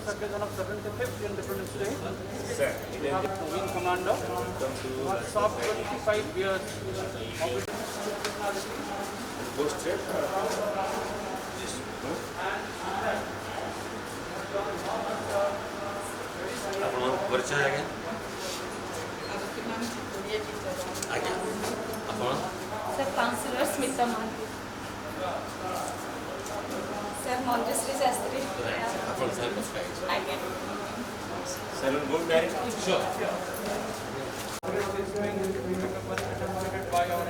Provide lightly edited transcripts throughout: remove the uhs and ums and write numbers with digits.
Occasion of 75th Independence Day. Sir. We have Wing Commander who has served 25 years of Go straight. परिचय आगे आगे अपन sir counsellor Smita मान sir Montessori Shastri अपन sir आगे sir good direct sure by our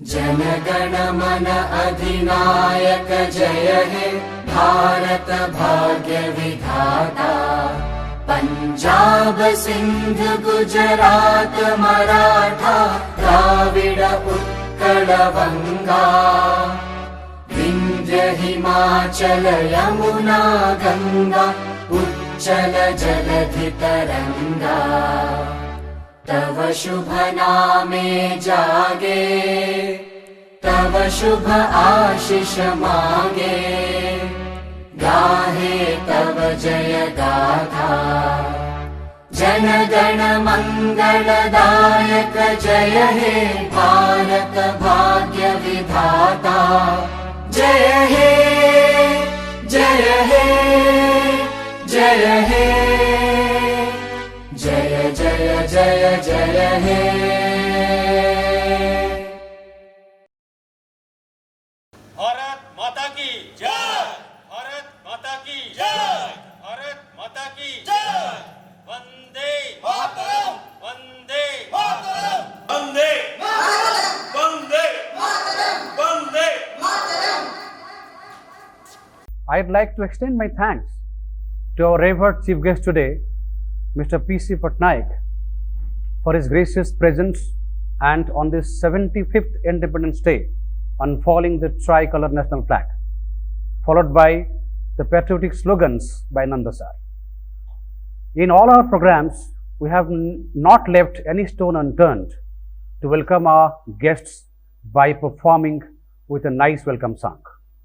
जनगण मन अधिनायक जय हे भारत भाग्य विधाता पंजाब सिंध गुजरात मराठा द्राविड उत्कल बंगा विंध्य हिमाचल यमुना गंगा उच्चल जलधि तरंगा तव शुभ नामे जागे तव शुभ आशीष मागे गाहे तव जय गाथा जन गण मंगलदायक जय हे भारत भाग्य विधाता जय हे जय हे जय हे जय जय जय जय हे भारत माता की जय भारत माता की जय भारत माता की जय Vande Mataram Vande Mataram Vande Mataram Vande Mataram Vande Mataram I'd like to extend my thanks to our revered chief guest today, Mr. P.C. Patnaik, for his gracious presence and on this 75th Independence Day unfurling the tricolor national flag, followed by the patriotic slogans by Nanda sir. In all our programs, we have not left any stone unturned to welcome our guests by performing with a nice welcome song.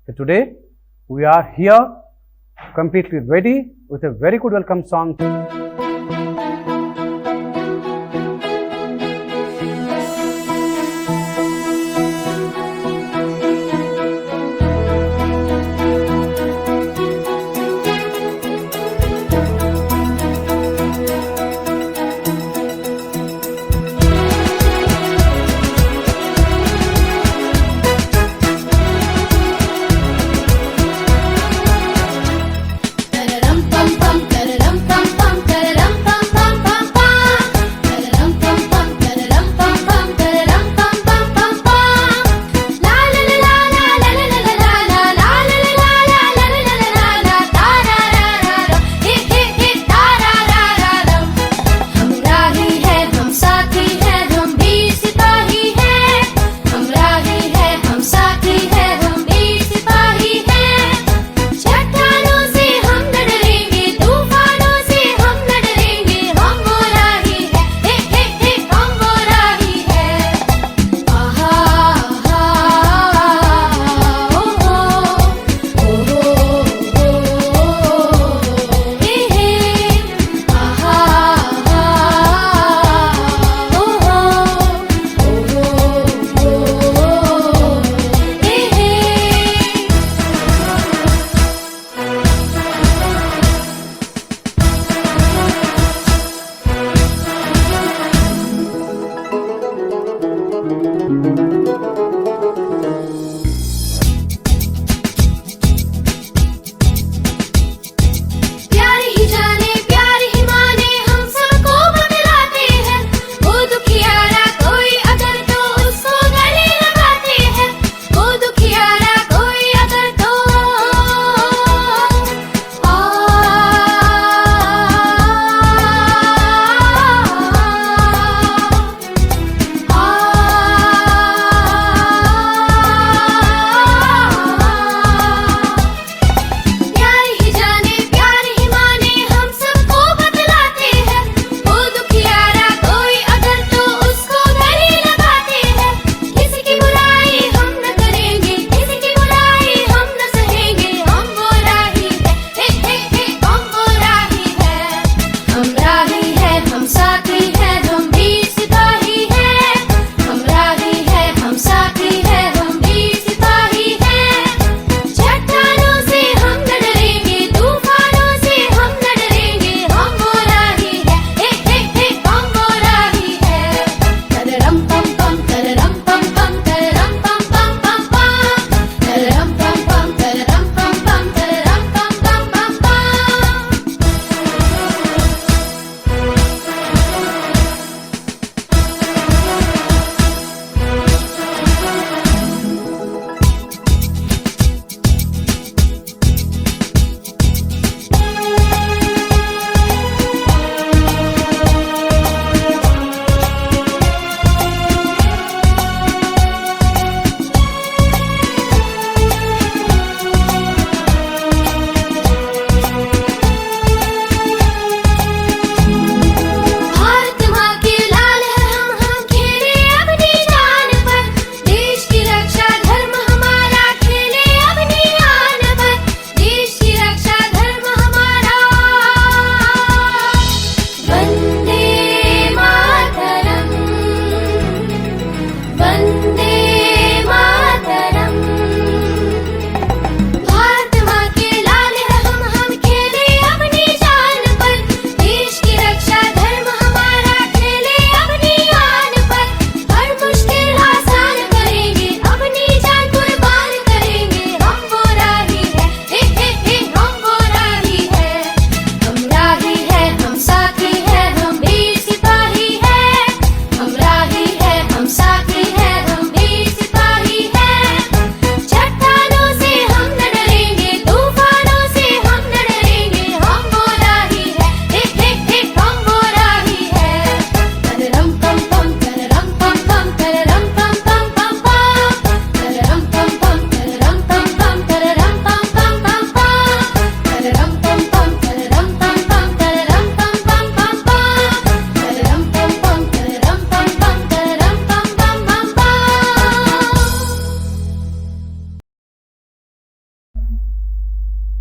So today, we are here completely ready with a very good welcome song. Tararam pam pam tararam pam pam tararam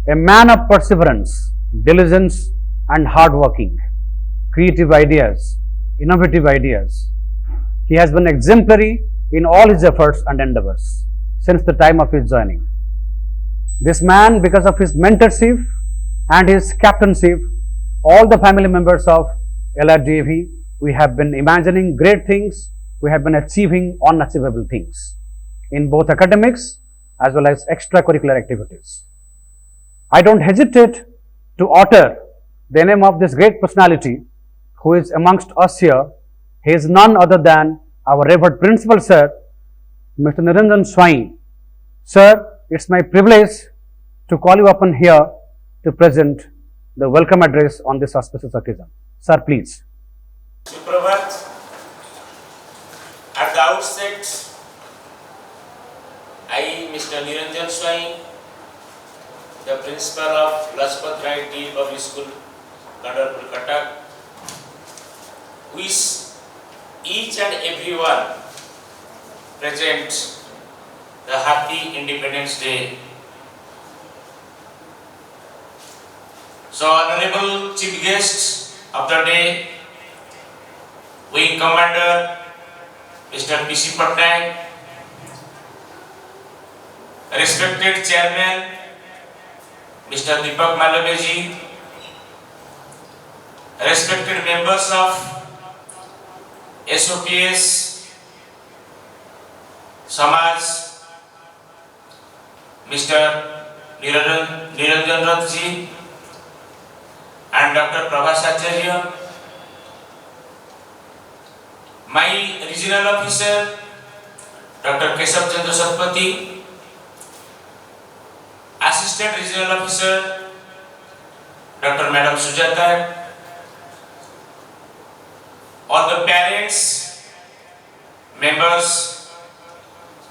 a man of perseverance, diligence, and hard working, creative ideas, innovative ideas. He has been exemplary in all his efforts and endeavors since the time of his joining. This man, because of his mentorship and his captainship, all the family members of LRDAV, we have been imagining great things, we have been achieving unachievable things in both academics as well as extracurricular activities. I don't hesitate to utter the name of this great personality who is amongst us here. He is none other than our revered principal, sir, Mr. NIRANJAN SWAIN. Sir, it's my privilege to call you upon here to present the welcome address on this auspicious occasion. Sir, please. Suprabhat, at the outset, I, Mr. NIRANJAN SWAIN, the principal of Lajpat Rai DAV Public School, Kandarpur, Cuttack, wish each and everyone present the happy Independence Day. So, Honorable Chief Guest of the day, Wing Commander Mr. P.C. Patnaik, respected Chairman Mr. Deepak Malabeji, respected members of SOPS, Samaj, Mr. Niranjan ji and Dr. Prabhas Acharya, my regional officer Dr. Keshav Chandra Satpathy, assistant regional officer Dr. Madam Sujata, all the parents, members,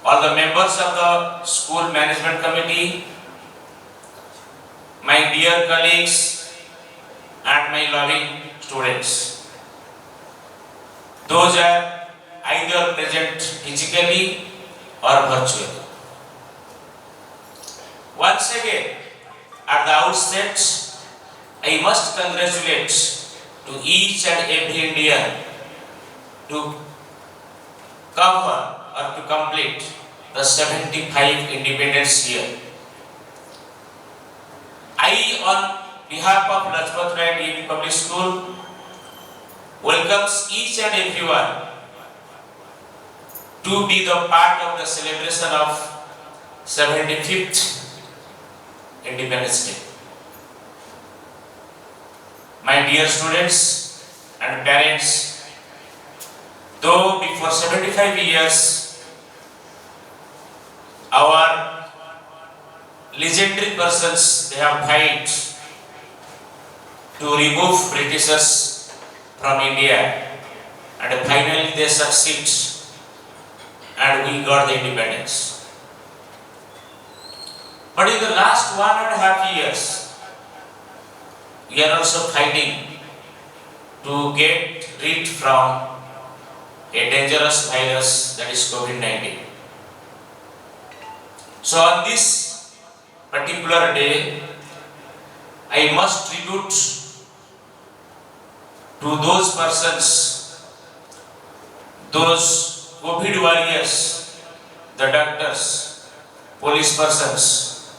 all the members of the school management committee, my dear colleagues and my loving students. Those are either present physically or virtually. Once again, at the outset, I must congratulate to each and every Indian to cover or to complete the 75 Independence year. I, on behalf of Lajpat Rai DAV Public School, welcomes each and everyone to be the part of the celebration of 75th Independence Day. My dear students and parents, though before 75 years, our legendary persons, they have tried to remove Britishers from India, and finally they succeed and we got the independence. But in the last 1.5 years, we are also fighting to get rid from a dangerous virus, that is COVID-19. So on this particular day, I must tribute to those persons, those COVID warriors, the doctors, police persons,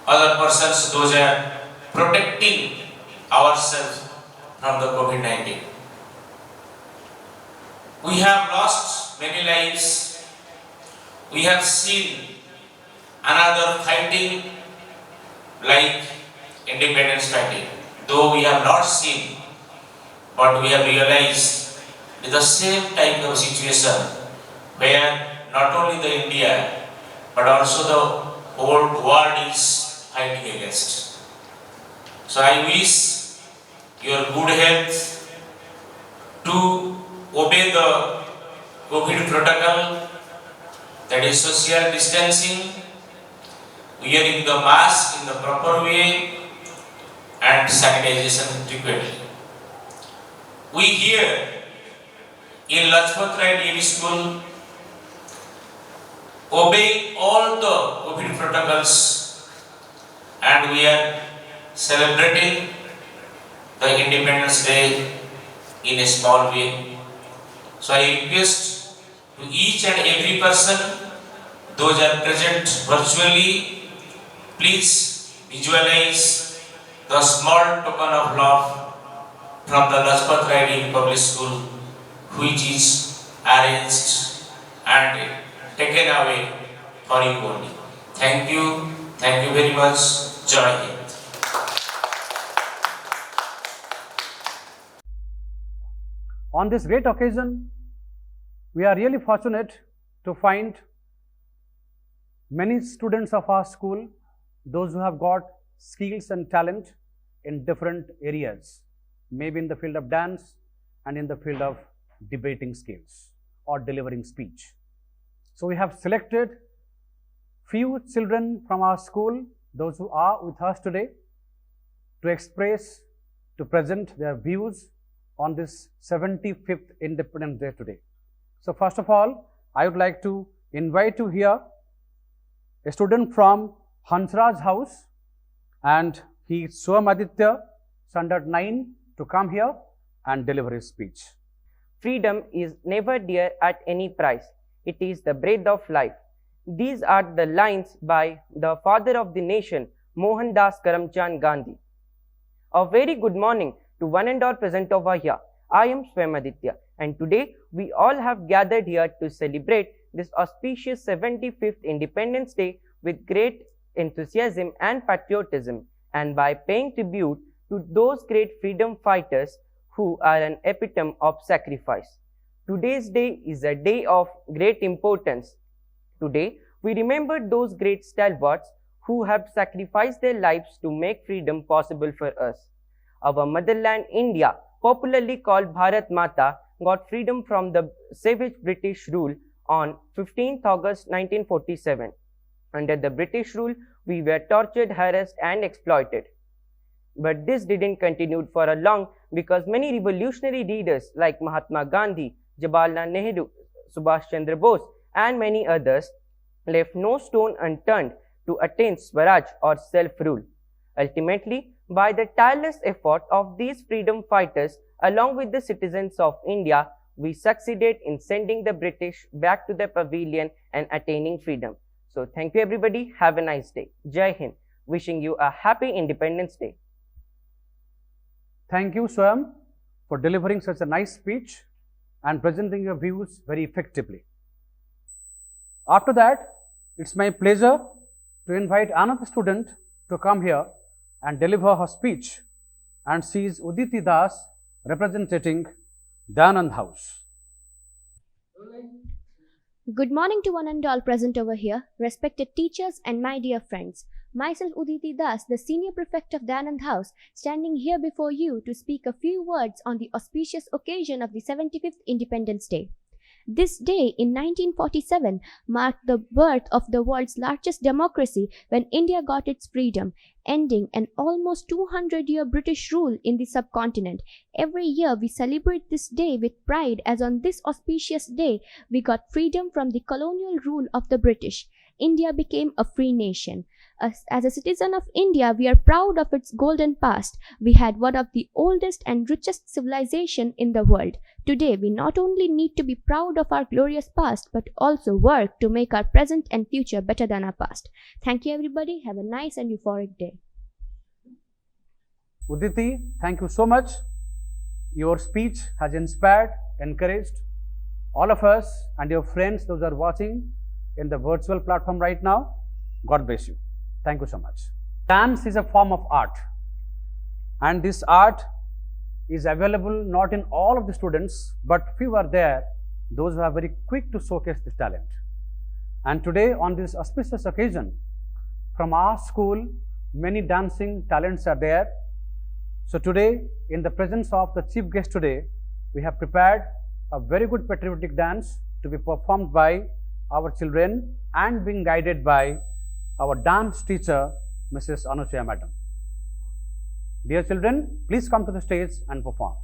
other persons, those are protecting ourselves from the COVID-19. We have lost many lives. We have seen another fighting like independence fighting. Though we have not seen, but we have realized the same type of situation where not only the India but also the whole world is fighting against. So I wish your good health to obey the COVID protocol, that is social distancing, wearing the mask in the proper way and sanitization frequently. We here in Lajpat Rai DAV School obey all the COVID protocols and we are celebrating the Independence Day in a small way. So I request to each and every person, those are present virtually, please visualize the small token of love from the Lajpat Rai Public School, which is arranged and taken away for you only. Thank you very much. Jai Hind. On this great occasion, we are really fortunate to find many students of our school, those who have got skills and talent in different areas, maybe in the field of dance and in the field of debating skills or delivering speech. So we have selected few children from our school, those who are with us today, to express, to present their views on this 75th Independence Day today. So first of all, I would like to invite you here a student from HANSRAJ house, and he is Swam Aditya, standard 9, to come here and deliver his speech. Freedom is never dear at any price. It is the breath of life. These are the lines by the father of the nation, Mohandas Karamchand Gandhi. A very good morning to one and all present over here. I am Swam Aditya, and today we all have gathered here to celebrate this auspicious 75th Independence Day with great enthusiasm and patriotism, and by paying tribute to those great freedom fighters who are an epitome of sacrifice. Today's day is a day of great importance. Today, we remember those great stalwarts who have sacrificed their lives to make freedom possible for us. Our motherland, India, popularly called Bharat Mata, got freedom from the savage British rule on 15th August 1947. Under the British rule, we were tortured, harassed and exploited. But this didn't continue for a long, because many revolutionary leaders like Mahatma Gandhi, Jawaharlal Nehru, Subhash Chandra Bose and many others left no stone unturned to attain Swaraj or self-rule. Ultimately, by the tireless effort of these freedom fighters along with the citizens of India, we succeeded in sending the British back to the pavilion and attaining freedom. So thank you everybody. Have a nice day. Jai Hind. Wishing you a happy Independence Day. Thank you, Swam, for delivering such a nice speech and presenting your views very effectively. After that, it's my pleasure to invite another student to come here and deliver her speech, and she is Uditi Das, representing DAYANAND House. Good morning to one and all present over here, respected teachers and my dear friends. Myself Uditi Das, the Senior Prefect of DAYANAND House, standing here before you to speak a few words on the auspicious occasion of the 75th Independence Day. This day in 1947 marked the birth of the world's largest democracy when India got its freedom, ending an almost 200-year British rule in the subcontinent. Every year we celebrate this day with pride, as on this auspicious day we got freedom from the colonial rule of the British. India became a free nation. As a citizen of India, we are proud of its golden past. We had one of the oldest and richest civilization in the world. Today, we not only need to be proud of our glorious past, but also work to make our present and future better than our past. Thank you everybody. Have a nice and euphoric day. Uditi, thank you so much. Your speech has inspired, encouraged all of us and your friends, those who are watching in the virtual platform right now. God bless you. Thank you so much. Dance is a form of art, and this art is available not in all of the students, but few are there, those who are very quick to showcase this talent. And today, on this auspicious occasion, from our school, many dancing talents are there. So today, in the presence of the chief guest today, we have prepared a very good patriotic dance to be performed by our children and being guided by our dance teacher, Mrs. Anusaya Madam. Dear children, please come to the stage and perform.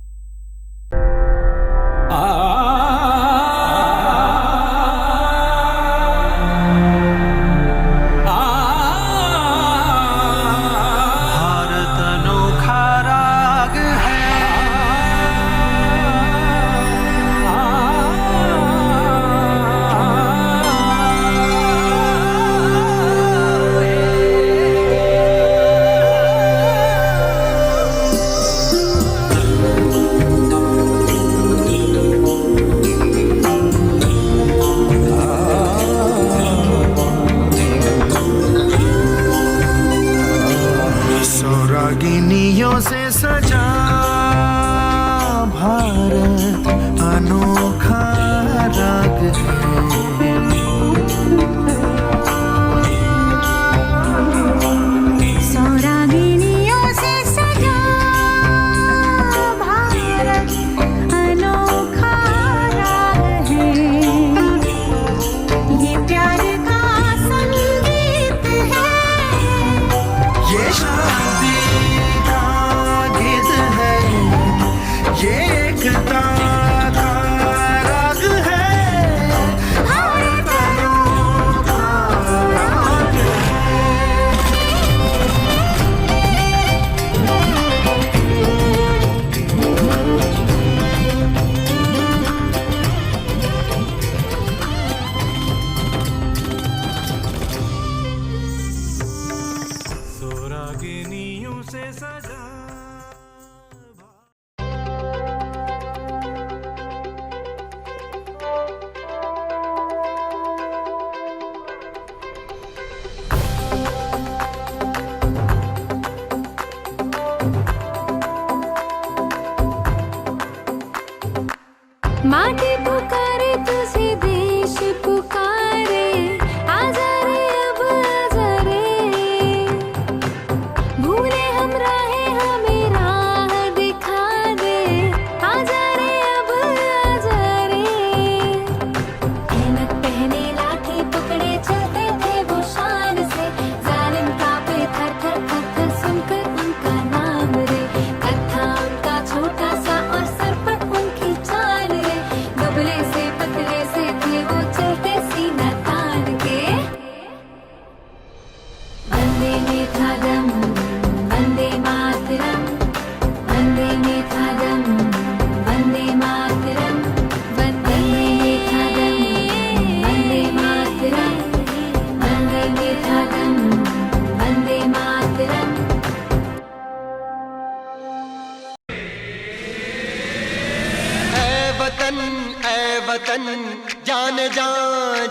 जान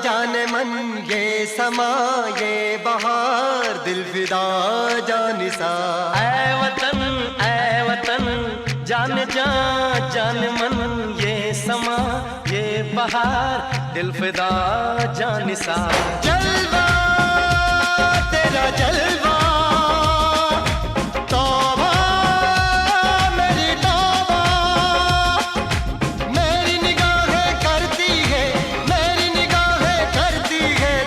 जान मन ये समा ये बहार दिल फिदा जानिसा। ऐ वतन जान जान मन ये समा ये बहार दिल फिदा जानिसा। जलवा तेरा जलवा तौबा मेरी तौबा, मेरी निगाहें करती है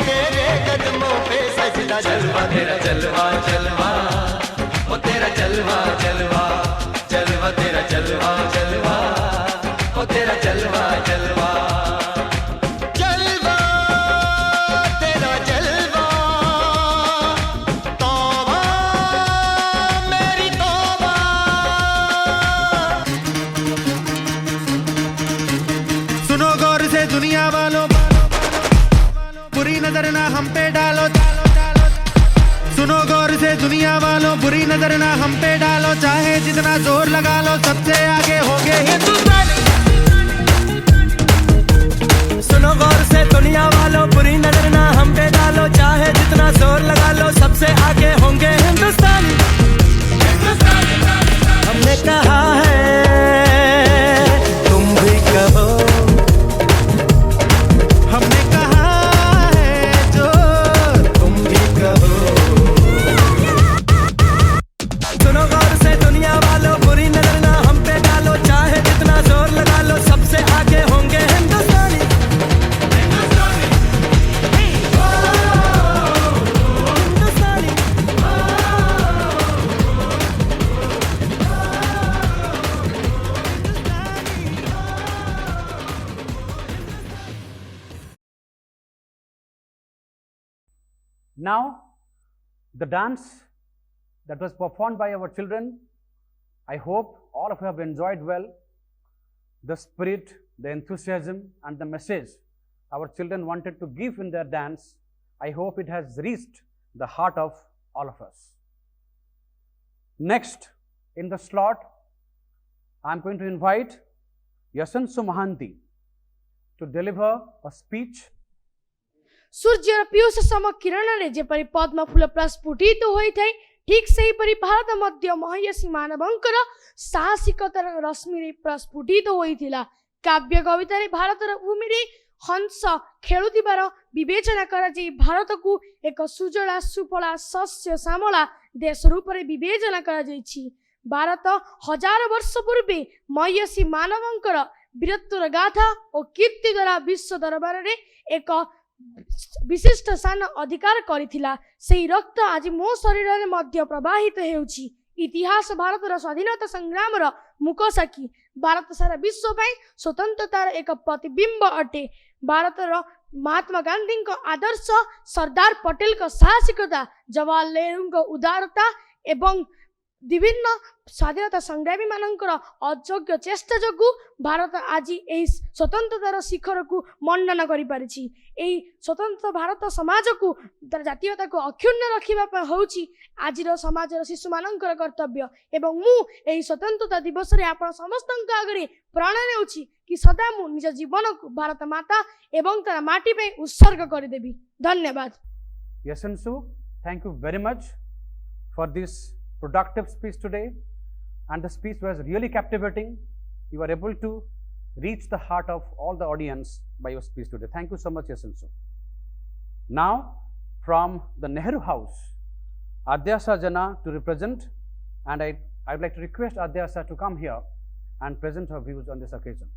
तेरे कदमों पे सजदा। जलवा तेरा जलवा जलवा ओ तेरा जलवा जलवा जलवा तेरा जलवा जलवा ओ तेरा जलवा जलवा जलवा तेरा जलवा तौबा मेरी तौबा। सुनो गौर से दुनिया वालों, बुरी नजर ना हम पे डालो। सुनो गौर से दुनिया वालों, बुरी नजर ना हम पे डालो। चाहे जितना जोर लगा लो सबसे आगे होंगे हिंदुस्तानी। सुनो गौर से दुनिया वालों, बुरी नजर ना हम पे डालो। चाहे जितना जोर लगा लो सबसे आगे होंगे हिंदुस्तानी। हमने कहा है तुम भी कहो, हमने कहा है जो तुम भी कहो। सुनो गौर से दुनिया वालों, बुरी नजर ना हम पे डालो। चाहे जितना जोर लगा लो सबसे आगे होंगे हिंदुस्तानी। Now, the dance that was performed by our children, I hope all of you have enjoyed well the spirit, the enthusiasm and the message our children wanted to give in their dance. I hope it has reached the heart of all of us. Next, in the slot, I am going to invite Yasansu Mahanti to deliver a speech. सूर्यर Piyush सम किरणले जेपरि पद्म फूल प्रस्फुटित होइथाइ ठीक सेहीपरि भारत मध्य महयसी मानवंकर साहसिकतार रश्मिरे प्रस्फुटित होइथिला। काव्य कवितारे भारतर भूमिरे हंस खेलुथिबार विवेचना कराଯାଇ भारतକୁ ଏକ ସୁଜଳା ସୁଫଳା ଶସ୍ୟ ଶ୍ୟାମଳା ଦେଶ ରୂପରେ ବିବେଚନା କରାଯାଇଛି। ଭାରତ ହଜାର ବର୍ଷ ପୂର୍ବେ ମହୟସୀ ମାନବଙ୍କର ବୀରତ୍ୱର ଗାଥା ଓ କୀର୍ତ୍ତି ଦ୍ୱାରା ବିଶ୍ୱ ଦରବାରରେ ଏକ विशिष्ट स्थान अधिकार करिथिला। सेही रक्त आज मो शरीर रे मध्य प्रवाहित हेउछि। इतिहास भारतर स्वाधीनता संग्रामर मुकसाकी। भारत सारा विश्व पई स्वतंत्रतार एक प्रतिबिंब अटे। भारतर महात्मा गांधी को आदर्श, सरदार पटेल को साहसिकता, जवाहरलाल नेहरू को उदारता एवं विभिन्न स्वाधीनता संग्रामी मानकर अयोग्य चेष्टा जोगु भारत आज एही स्वतंत्रतार शिखर को मंडन करि पारिछि। एही स्वतंत्र भारत समाज को जातीयता को अक्षुण्ण रखिबा होउछि आजिर समाजर शिशु मानकर कर्तव्य। एवं मु एही स्वतंत्रता दिवस रे आपण समस्तक आगरे प्रण नेउछि कि सदा मु निज जीवन को भारत माता एवं तार माटी पे उत्सर्ग करि देबी। धन्यवाद। Yasansu, thank you very much for this productive speech today, and the speech was really captivating. You were able to reach the heart of all the audience by your speech today. Thank you so much, Yasansu. Now, from the Nehru House, Adyasa Jana to represent, and I would like to request Adyasa to come here and present her views on this occasion.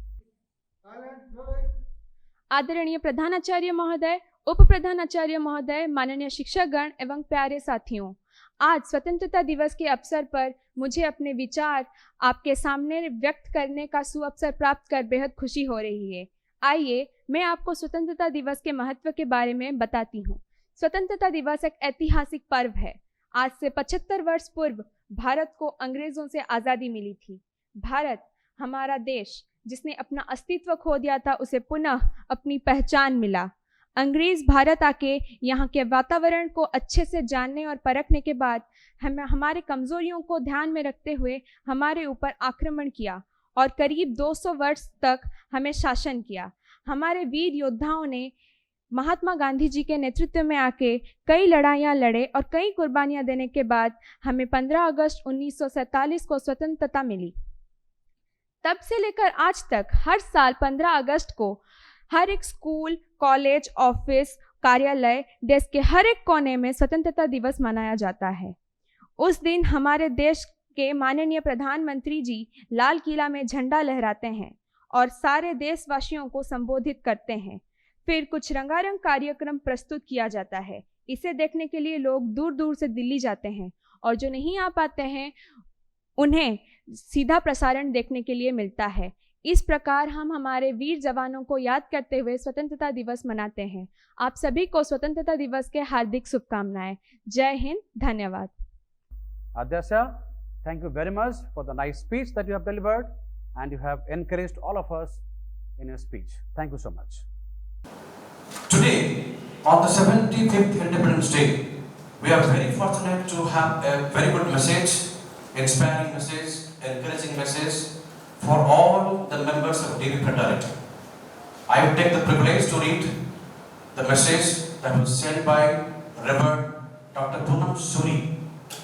आदरणीय प्रधानाचार्य महोदय, उप प्रधानाचार्य महोदय, माननीय शिक्षकगण एवं प्यारे साथियों, आज स्वतंत्रता दिवस के अवसर पर मुझे अपने विचार आपके सामने व्यक्त करने का सुअवसर प्राप्त कर बेहद खुशी हो रही है। आइए मैं आपको स्वतंत्रता दिवस के महत्व के बारे में बताती हूँ। स्वतंत्रता दिवस एक ऐतिहासिक पर्व है। आज से 75 वर्ष पूर्व भारत को अंग्रेजों से आज़ादी मिली थी। भारत हमारा देश जिसने अपना अस्तित्व खो दिया था, उसे पुनः अपनी पहचान मिला। अंग्रेज भारत आके यहाँ के वातावरण को अच्छे से जानने और परखने के बाद हमारे कमजोरियों को ध्यान में रखते हुए हमारे ऊपर आक्रमण किया और करीब 200 वर्ष तक हमें शासन किया। हमारे वीर योद्धाओं ने महात्मा गांधी जी के नेतृत्व में आके कई लड़ाइयाँ लड़े और कई कुर्बानियाँ देने के बाद हमें 15 अगस्त 1947 को स्वतंत्रता मिली। तब से लेकर आज तक हर साल 15 अगस्त को हर एक स्कूल, कॉलेज, ऑफिस, कार्यालय, देश के हर एक कोने में स्वतंत्रता दिवस मनाया जाता है। उस दिन हमारे देश के माननीय प्रधानमंत्री जी लाल किला में झंडा लहराते हैं और सारे देशवासियों को संबोधित करते हैं। फिर कुछ रंगारंग कार्यक्रम प्रस्तुत किया जाता है। इसे देखने के लिए लोग दूर दूर से दिल्ली जाते हैं और जो नहीं आ पाते हैं उन्हें सीधा प्रसारण देखने के लिए मिलता है। इस प्रकार हम हमारे वीर जवानों को याद करते हुए स्वतंत्रता दिवस मनाते हैं। आप सभी को स्वतंत्रता दिवस के हार्दिक शुभकामनाएं। जय हिंद, धन्यवाद। Adyasha, thank you very much for the nice speech that you have delivered, and you have encouraged all of us in your speech. Thank you so much. Today, on the 75th Independence Day, we are very fortunate to have a very good message, inspiring message, encouraging message for all the members of DAV fraternity. I will take the privilege to read the message that was sent by Reverend Dr. Poonam Suri,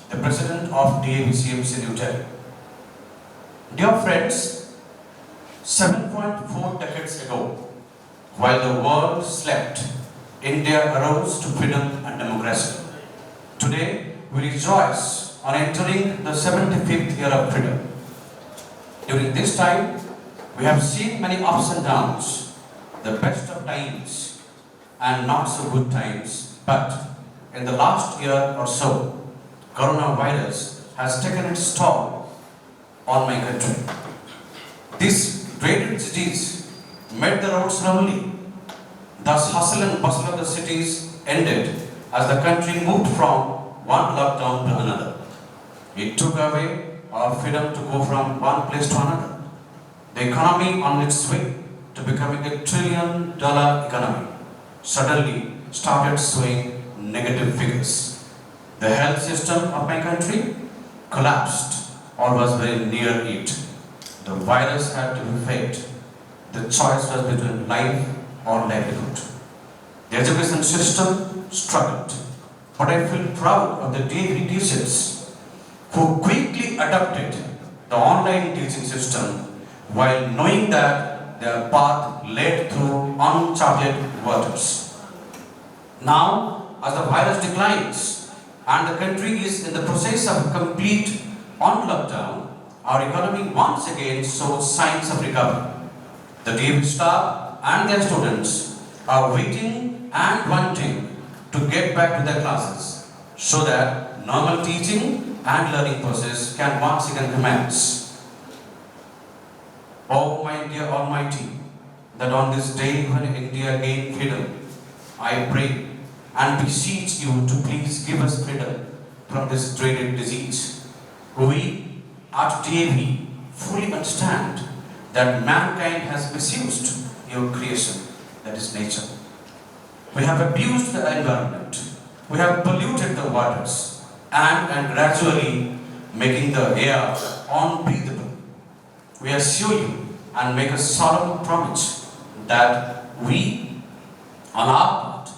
the President of DAV-CMC New Delhi. Dear friends, 7.4 decades ago, while the world slept, India arose to freedom and democracy. Today, we rejoice on entering the 75th year of freedom. During this time, we have seen many ups and downs, the best of times and not so good times, but in the last year or so, coronavirus has taken its toll on my country. This dreaded disease made the roads lonely. Thus, hustle and bustle of the cities ended as the country moved from one lockdown to another. It took away our freedom to go from one place to another. The economy on its way to becoming $1 trillion economy suddenly started showing negative figures. The health system of my country collapsed or was very near it. The virus had to be fought. The choice was between life or livelihood. The education system struggled, but I feel proud of the DAV teachers who quickly adopted the online teaching system while knowing that their path led through uncharted waters. Now, as the virus declines and the country is in the process of complete on lockdown, our economy once again shows signs of recovery. The DAV staff and their students are waiting and wanting to get back to their classes so that normal teaching and learning process can once again commence. Oh my dear Almighty, that on this day when India gained freedom, I pray and beseech you to please give us freedom from this dreaded disease. We at DAV fully understand that mankind has misused your creation, that is nature. We have abused the environment, we have polluted the waters, and gradually making the air unbreathable. We assure you and make a solemn promise that we, on our part,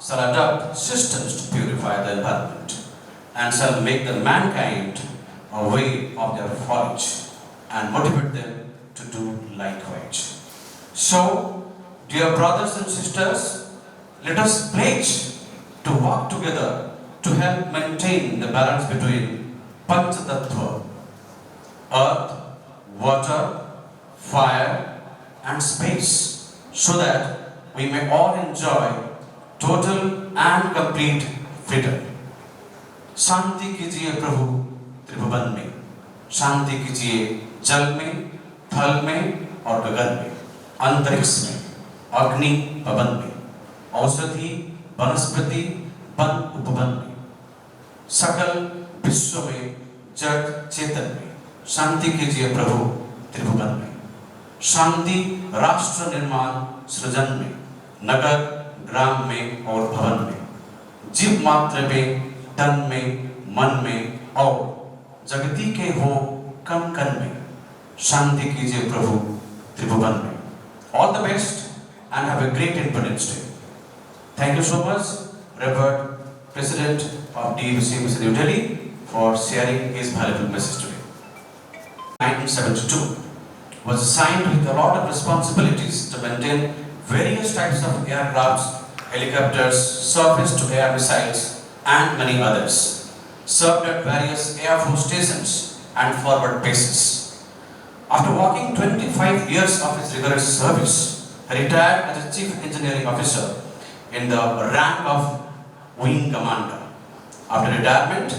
shall adopt systems to purify the environment and shall make the mankind aware of their follies and motivate them to do likewise. So, dear brothers and sisters, let us pledge to work together to help maintain the balance between Panchatattva, earth, water, fire and space, so that we may all enjoy total and complete freedom. शांति कीजिए प्रभु त्रिभुवन में, शांति कीजिए जल में, थल में और गगन में, अंतरिक्ष में, अग्नि पवन में, औषधि वनस्पति वन उपवन में, सकल विश्व में, जड़ चेतन में, शांति कीजिए प्रभु त्रिभुवन में, शांति राष्ट्र निर्माण सृजन में, नगर ग्राम में और भवन में, जीव मात्र में, तन में, मन में और जगती के हो कण कण में, शांति कीजिए प्रभु त्रिभुवन में. All the best and have a great Independence Day. Thank you so much, Revered President of DAV, Mr. New Delhi, for sharing his valuable message today. 1972 was assigned with a lot of responsibilities to maintain various types of aircrafts, helicopters, surface-to-air missiles, and many others. Served at various Air Force stations and forward bases. After working 25 years of his rigorous service, he retired as a Chief Engineering Officer in the rank of Wing Commander. After retirement,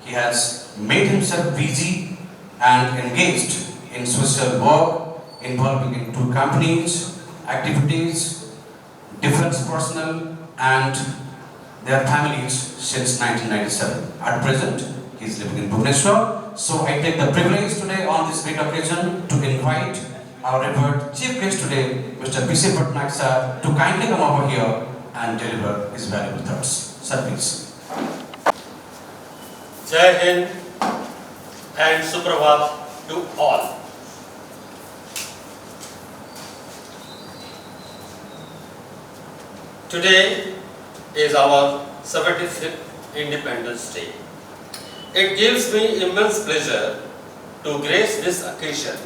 he has made himself busy and engaged in social work involving in 2 companies, activities, defense personnel and their families since 1997. At present, he is living in Bhubaneswar. So I take the privilege today on this great occasion to invite our revered chief guest today, Mr. P.C. Patnaik sir, to kindly come over here and deliver his valuable thoughts. Sir, please. Jai Hind and Suprabhat to all. Today is our 75th Independence Day. It gives me immense pleasure to grace this occasion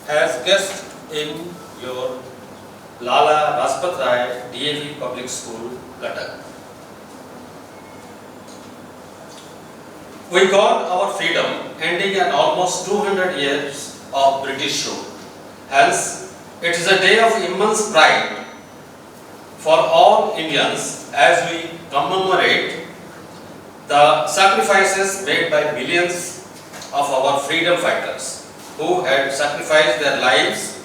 as guest in your Lala Rajpat Rai DAV Public School, Cuttack. We got our freedom ending at almost 200 years of British rule. Hence, it is a day of immense pride for all Indians as we commemorate the sacrifices made by millions of our freedom fighters who had sacrificed their lives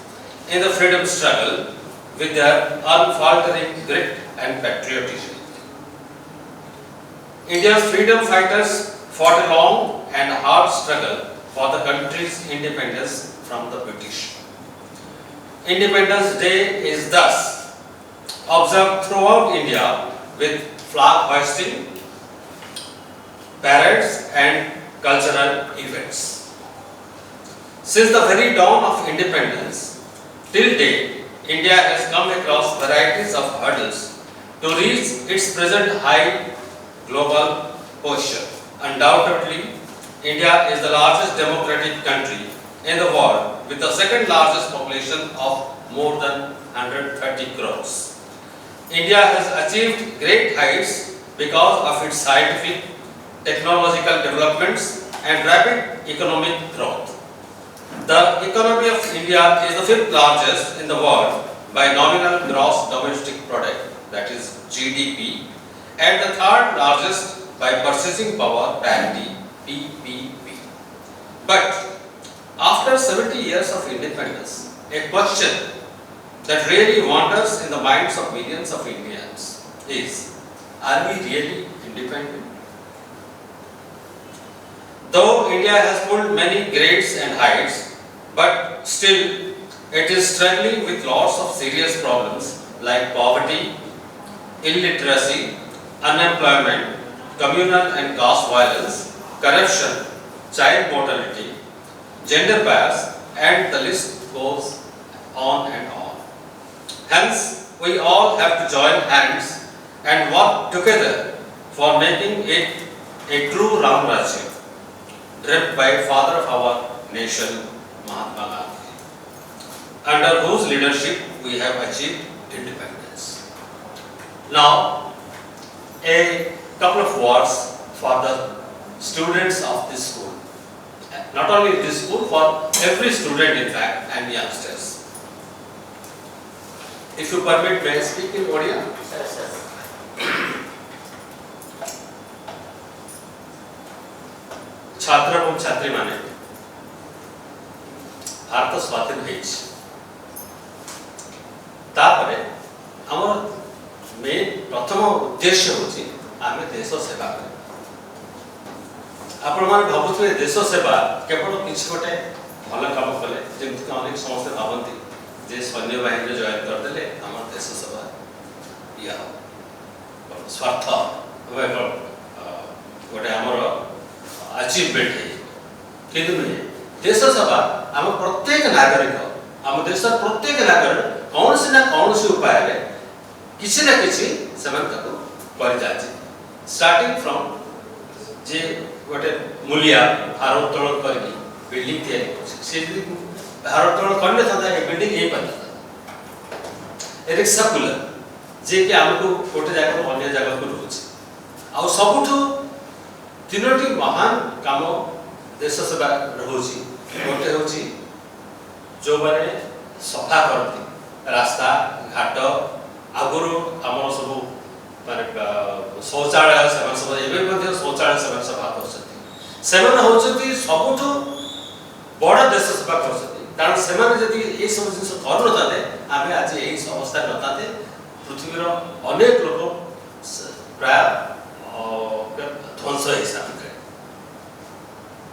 in the freedom struggle with their unfaltering grit and patriotism. India's freedom fighters fought a long and hard struggle for the country's independence from the British. Independence Day is thus observed throughout India with flag hoisting, parades and cultural events. Since the very dawn of independence till date, India has come across varieties of hurdles to reach its present high global position. Undoubtedly, India is the largest democratic country in the world with the second largest population of more than 130 crores. India has achieved great heights because of its scientific, technological developments and rapid economic growth. The economy of India is the 5th largest in the world by nominal gross domestic product, that is GDP, and the 3rd largest by purchasing power parity, PPP. But after 70 years of independence, a question that really wanders in the minds of millions of Indians is, are we really independent? Though India has pulled many grades and heights, but still it is struggling with lots of serious problems like poverty, illiteracy, unemployment, communal and caste violence, corruption, child mortality, gender bias, and the list goes on and on. Hence, we all have to join hands and work together for making it a true Ram Rajya, driven by father of our nation, Mahatma Gandhi, under whose leadership we have achieved independence. Now, a couple of words for the students of this school. Not only this school, for every student in fact and youngsters. If you permit, may I speak in Odia? Yes. छात्र एवं छात्री माने भारत स्वाधीन होइछि तापरे हमर main प्रथम उद्देश्य होछि आमे देश सेवा करै आपण माने भाबुथले देश सेवा केवल किछ गोटे भल काम कले जेमति अनेक समस्त भाबंती जे सैन्य बाहिनी जॉइन कर देले हमर देश सेवा या स्वार्थ गोटे हमर अचीवमेंट है किंतु देश सेवा आम प्रत्येक नागरिक आम देश प्रत्येक नागरिक कौन से ना कौन से उपाय रे किसी ना किसी समय तक कर जाचे स्टार्टिंग फ्रॉम जे गोटे मूलिया भारोत्तोलन करके बिल्डिंग तैयारी से भारोत्तोलन करने था ये बिल्डिंग यही बनता था एक सर्कुलर जे कि हमको गोटे जगह अन्य जगह को रोचे आ सबुठु तीनोटी महान काम देश सेवा रहुची गोटे होची जो माने सफा करती रास्ता घाट आगुरु हमर सब माने शौचालय सेवन सब एबे मध्ये शौचालय सेवन सभा करछथि सेवन होछथि सबुठु बड़ देश सेवा करछथि कारण सेमान जदि ए सब जिंस कर नथाते आमे आज एही अवस्था नथाते पृथ्वीर अनेक लोक प्राय ध्वंस हिसाब करे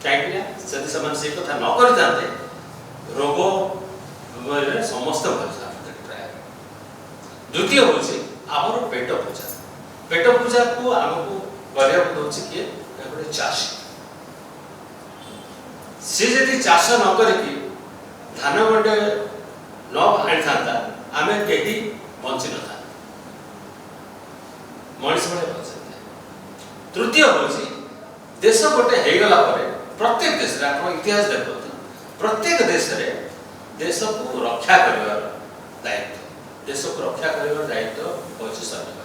काहेकि जदि समान से कथा न करि जानते रोग रे समस्त भर जाते प्राय द्वितीय होछि हमर पेट पूजा को हमको करिया दोछि कि गोटे चाषी से जदि चाष न करके धान गंडे न आनी था आमे केही बंची न था मनीष बड़े बंचते तृतीय होछि देश गोटे हे गला परे प्रत्येक देश रे आपण इतिहास देखो प्रत्येक देश रे देश को रक्षा करिवार दायित्व देश को रक्षा करिवार दायित्व होछि सैनिक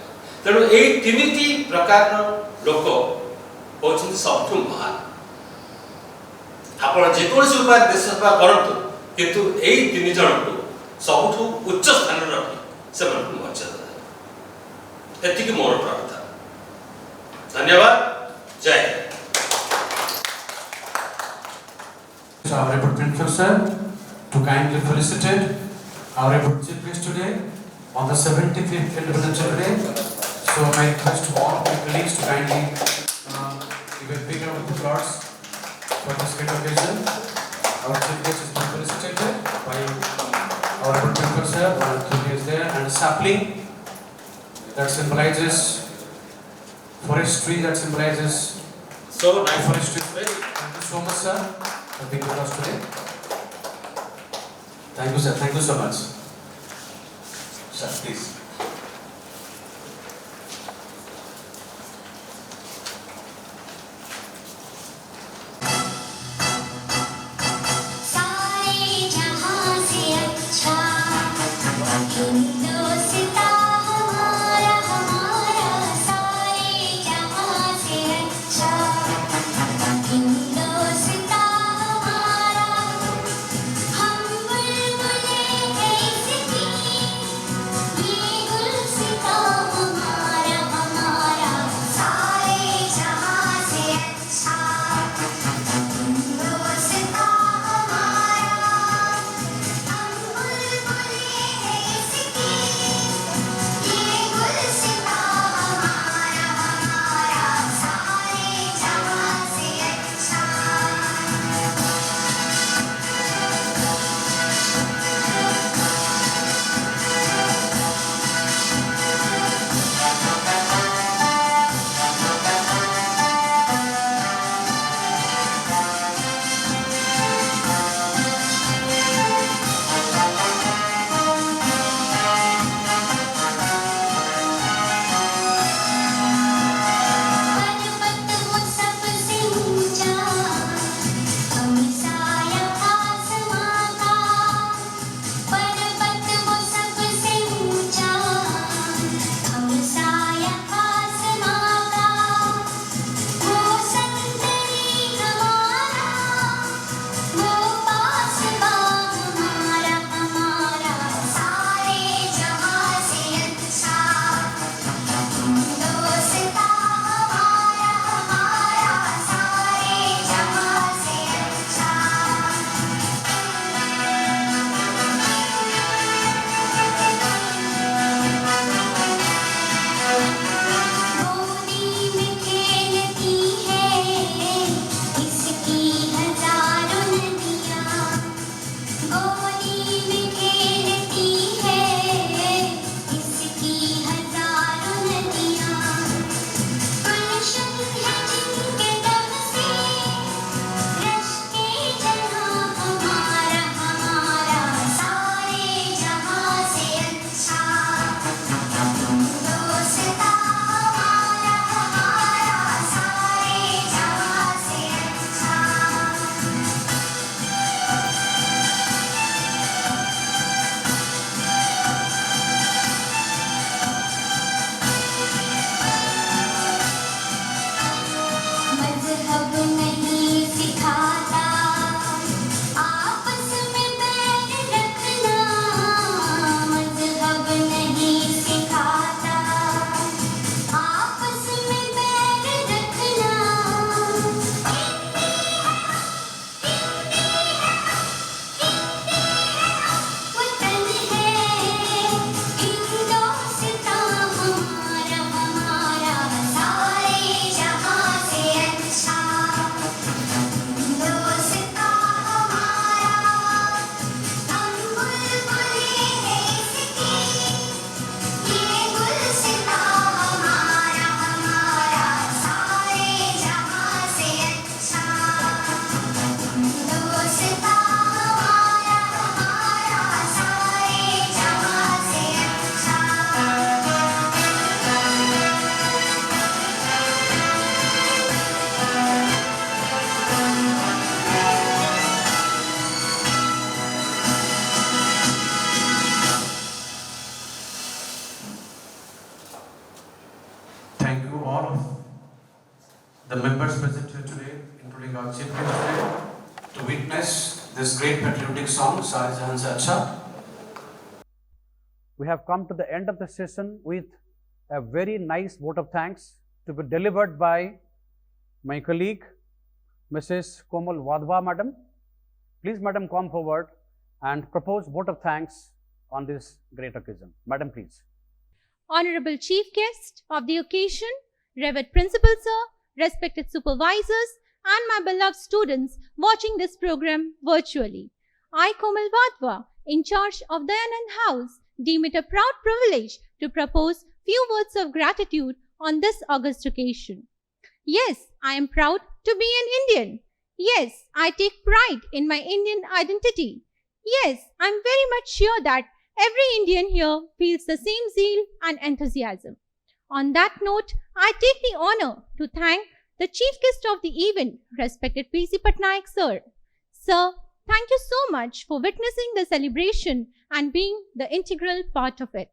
तेणु यही तीनिटी प्रकार लोक होछन सबठु महान आपण जेकोसी उपाय देश सेवा करंतु किंतु एही तीन जन को सबठु उच्च स्थान रखि सेवन को मर्यादा दे एतिकी मोर प्रार्थना धन्यवाद जय Hind Our Reverend Principal Sir to kindly felicitate our Reverend Chief Guest today on the 75th Independence Day. So my request to all my colleagues to kindly give a big round of applause for this great occasion. Our Chief Guest is being felicitated by our Reverend Principal Sir, one is there, and a sapling that symbolizes forestry, that symbolizes so nice forestry. Thank you so much, sir. For being with us today. Thank you, sir. Thank you so much. Sir, please. सारे जहां से अच्छा हिंदुस्तां हमारा हमारा सारे जहां से अच्छा हिंदुस्तां हमारा हम बुलबुलें ऐसे थी ये all of the members present here today, including our chief guest today, to witness this great patriotic song, SARE JAHANSE ACHHA. We have come to the end of the session with a very nice vote of thanks to be delivered by my colleague, Mrs. Komal Wadhwa, Madam. Please, Madam, come forward and propose vote of thanks on this great occasion. Madam, please. Honorable Chief Guest of the occasion, Revered Principal Sir, respected supervisors, and my beloved students watching this program virtually. I, Komal Wadhwa, in charge of Dayanand House, deem it a proud privilege to propose few words of gratitude on this august occasion. Yes, I am proud to be an Indian. Yes, I take pride in my Indian identity. Yes, I am very much sure that every Indian here feels the same zeal and enthusiasm. On that note, I take the honor to thank the Chief Guest of the event, respected P.C. Patnaik Sir. Sir, thank you so much for witnessing the celebration and being the integral part of it.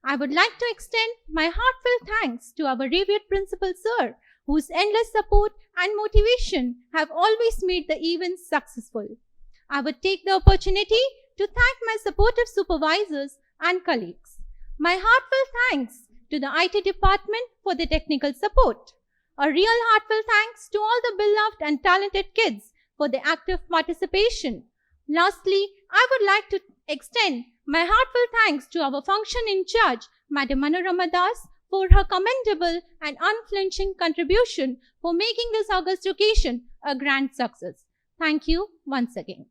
I would like to extend my heartfelt thanks to our revered Principal Sir, whose endless support and motivation have always made the event successful. I would take the opportunity to thank my supportive supervisors and colleagues. My heartfelt thanks to the IT department for the technical support. A real heartfelt thanks to all the beloved and talented kids for their active participation. Lastly, I would like to extend my heartfelt thanks to our function in charge, Madam Manorama, for her commendable and unflinching contribution for making this august occasion a grand success. Thank you once again.